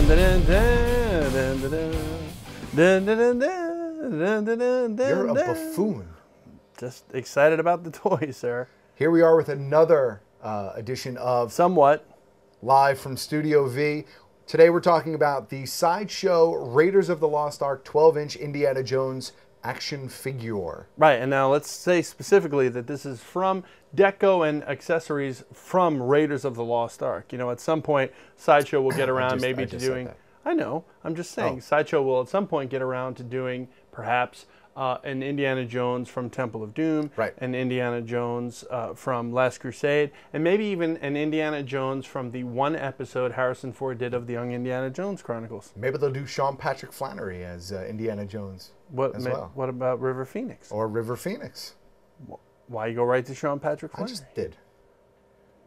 You're a buffoon. Just excited about the toys, sir. Here we are with another edition of Somewhat. Live from Studio V. Today we're talking about the Sideshow Raiders of the Lost Ark 12-inch Indiana Jones action figure. Right, and now let's say specifically that this is from deco and accessories from Raiders of the Lost Ark. You know, at some point, Sideshow will get around maybe to doing... I know, I'm just saying, Sideshow will at some point get around to doing perhaps an Indiana Jones from Temple of Doom, an Indiana Jones from Last Crusade, and maybe even an Indiana Jones from the one episode Harrison Ford did of the Young Indiana Jones Chronicles. Maybe they'll do Sean Patrick Flannery as Indiana Jones as well. What about River Phoenix? Or River Phoenix. Why you go right to Sean Patrick Flannery? I just did.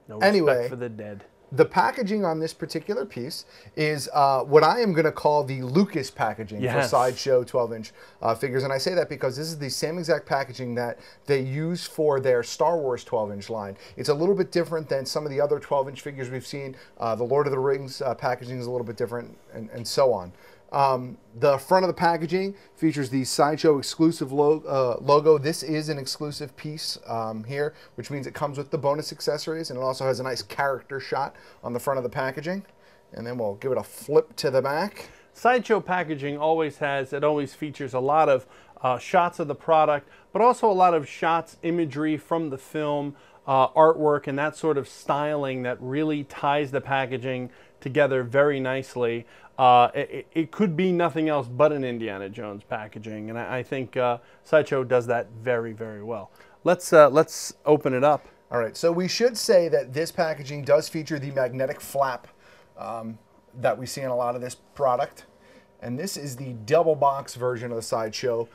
No respect for the dead. The packaging on this particular piece is what I am going to call the Lucas packaging for Sideshow 12-inch figures. And I say that because this is the same exact packaging that they use for their Star Wars 12-inch line. It's a little bit different than some of the other 12-inch figures we've seen. The Lord of the Rings packaging is a little bit different, and so on. The front of the packaging features the Sideshow exclusive logo. This is an exclusive piece here, which means it comes with the bonus accessories, and it also has a nice character shot on the front of the packaging. And then we'll give it a flip to the back. Sideshow packaging always features a lot of shots of the product, but also a lot of shots, imagery from the film, artwork, and that sort of styling that really ties the packaging together very nicely. It could be nothing else but an Indiana Jones packaging, and I think Sideshow does that very, very well. Let's open it up. All right, so we should say that this packaging does feature the magnetic flap that we see in a lot of this product. And this is the double box version of the Sideshow.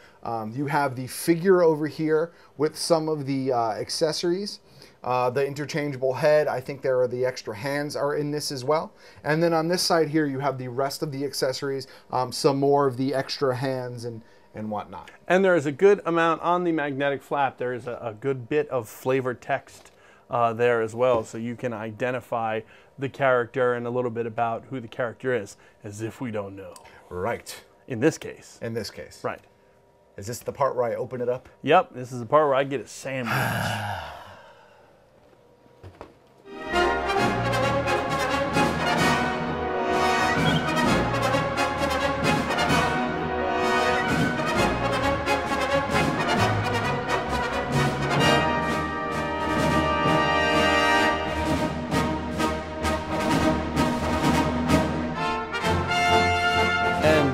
You have the figure over here with some of the accessories. The interchangeable head, I think there are the extra hands are in this as well. And then on this side here, you have the rest of the accessories, some more of the extra hands and whatnot. And there is a good amount on the magnetic flap. There is a good bit of flavor text there as well, so you can identify the character and a little bit about who the character is, as if we don't know. Right. In this case. In this case. Right. Is this the part where I open it up? Yep, this is the part where I get a sandwich.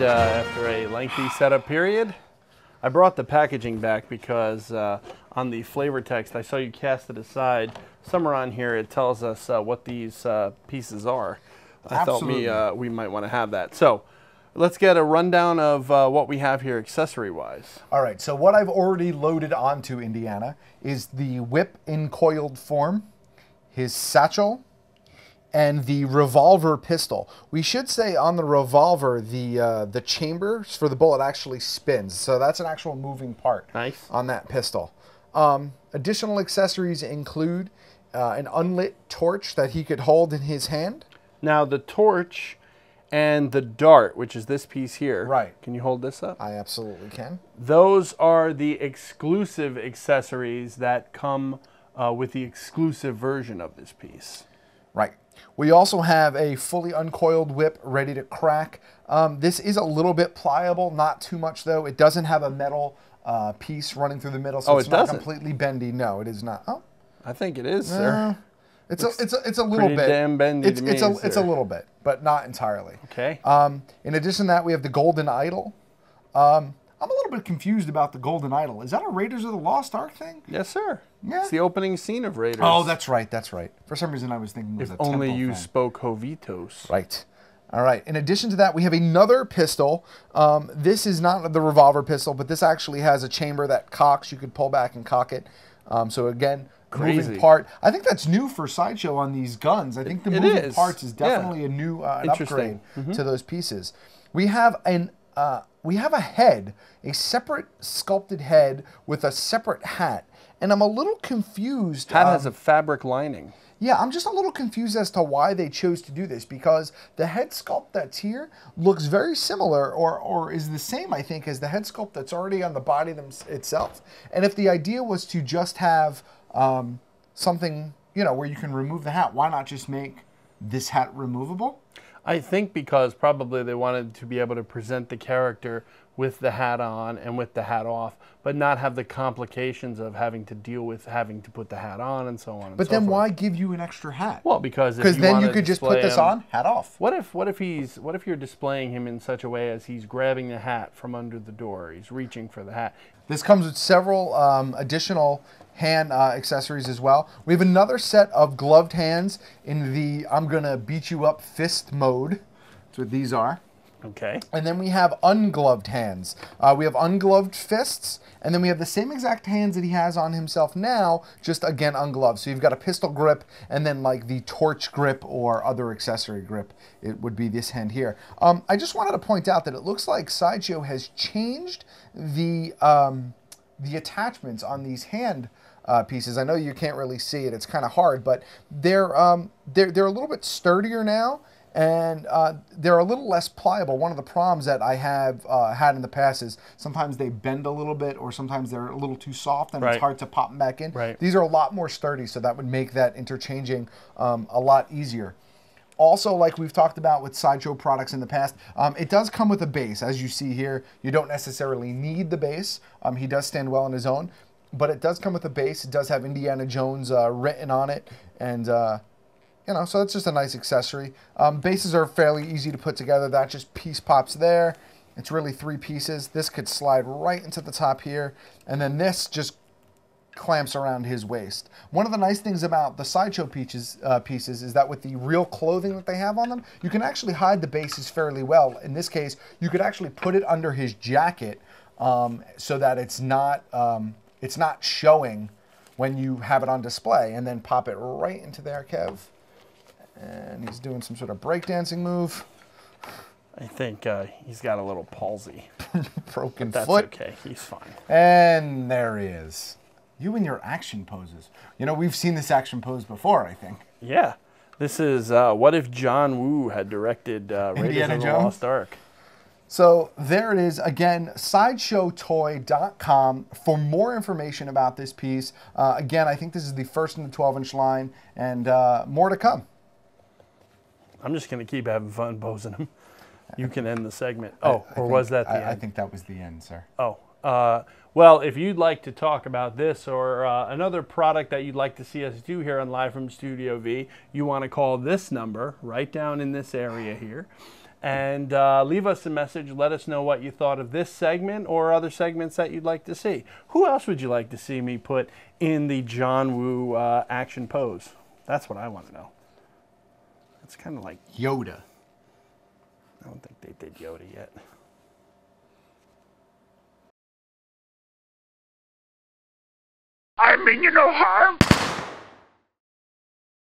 After a lengthy setup period, I brought the packaging back because on the flavor text, I saw you cast it aside. Somewhere on here, it tells us what these pieces are. I thought we might want to have that. So let's get a rundown of what we have here accessory-wise. All right, so what I've already loaded onto Indiana is the whip in coiled form, his satchel, and the revolver pistol. We should say on the revolver, the chambers for the bullet actually spins. So that's an actual moving part on that pistol. Additional accessories include an unlit torch that he could hold in his hand. Now the torch and the dart, which is this piece here. Right. Can you hold this up? I absolutely can. Those are the exclusive accessories that come with the exclusive version of this piece. Right. We also have a fully uncoiled whip ready to crack. This is a little bit pliable, not too much though. It doesn't have a metal piece running through the middle, so it's not completely bendy. No, it is not. Oh, I think it is, sir. It's a little bit. Damn bendy to me, it's a little bit, but not entirely. Okay. In addition to that, we have the golden idol. I'm a little bit confused about the golden idol. Is that a Raiders of the Lost Ark thing? Yes, sir. Yeah. It's the opening scene of Raiders. Oh, that's right. That's right. For some reason, I was thinking it was a temple only you thing. spoke Jovitos. Right. All right. In addition to that, we have another pistol. This is not the revolver pistol, but this actually has a chamber that cocks. You could pull back and cock it. So again, moving part. I think that's new for Sideshow on these guns. I think the moving parts is definitely a new an upgrade to those pieces. We have a head, a separate sculpted head with a separate hat. and I'm a little confused. Hat has a fabric lining. Yeah, I'm just a little confused as to why they chose to do this, because the head sculpt that's here looks very similar or is the same, I think, as the head sculpt that's already on the body itself. And if the idea was to just have something, you know, where you can remove the hat, why not just make this hat removable? I think because probably they wanted to be able to present the character with the hat on and with the hat off, but not have the complications of having to deal with having to put the hat on and so on. But then why give you an extra hat? Well, because then you could just put this on, hat off. What if you're displaying him in such a way as he's grabbing the hat from under the door, he's reaching for the hat. This comes with several additional hand accessories as well. We have another set of gloved hands in the I'm gonna beat you up fist mode. That's what these are. Okay. And then we have ungloved hands. We have ungloved fists, and then we have the same exact hands that he has on himself now, just again ungloved. So you've got a pistol grip, and then like the torch grip or other accessory grip. It would be this hand here. I just wanted to point out that it looks like Sideshow has changed the attachments on these hand pieces. I know you can't really see it; it's kind of hard, but they're a little bit sturdier now. And they're a little less pliable. One of the problems that I have had in the past is sometimes they bend a little bit, or sometimes they're a little too soft and it's hard to pop them back in. Right. These are a lot more sturdy, so that would make that interchanging a lot easier. Also, like we've talked about with Sideshow products in the past, it does come with a base. As you see here, you don't necessarily need the base. He does stand well on his own, but it does come with a base. It does have Indiana Jones written on it, and you know, so it's just a nice accessory. Bases are fairly easy to put together. That just piece pops there. It's really 3 pieces. This could slide right into the top here, and then this just clamps around his waist. One of the nice things about the Sideshow pieces is that with the real clothing that they have on them, you can actually hide the bases fairly well. In this case, you could actually put it under his jacket so that it's not showing when you have it on display, and then pop it right into there, Kev. And he's doing some sort of breakdancing move. I think he's got a little palsy. Broken foot. That's okay. He's fine. And there he is. You and your action poses. You know, we've seen this action pose before, I think. Yeah. This is what if John Woo had directed Raiders of the Lost Ark. So there it is. Again, sideshowtoy.com for more information about this piece. Again, I think this is the first in the 12-inch line, and more to come. I'm just going to keep having fun posing him. You can end the segment. Was that the end? I think that was the end, sir. Oh. Well, if you'd like to talk about this or another product that you'd like to see us do here on Live from Studio V, you want to call this number right down in this area here. And leave us a message. Let us know what you thought of this segment or other segments that you'd like to see. Who else would you like to see me put in the John Woo action pose? That's what I want to know. It's kind of like Yoda. I don't think they did Yoda yet. I mean you no harm.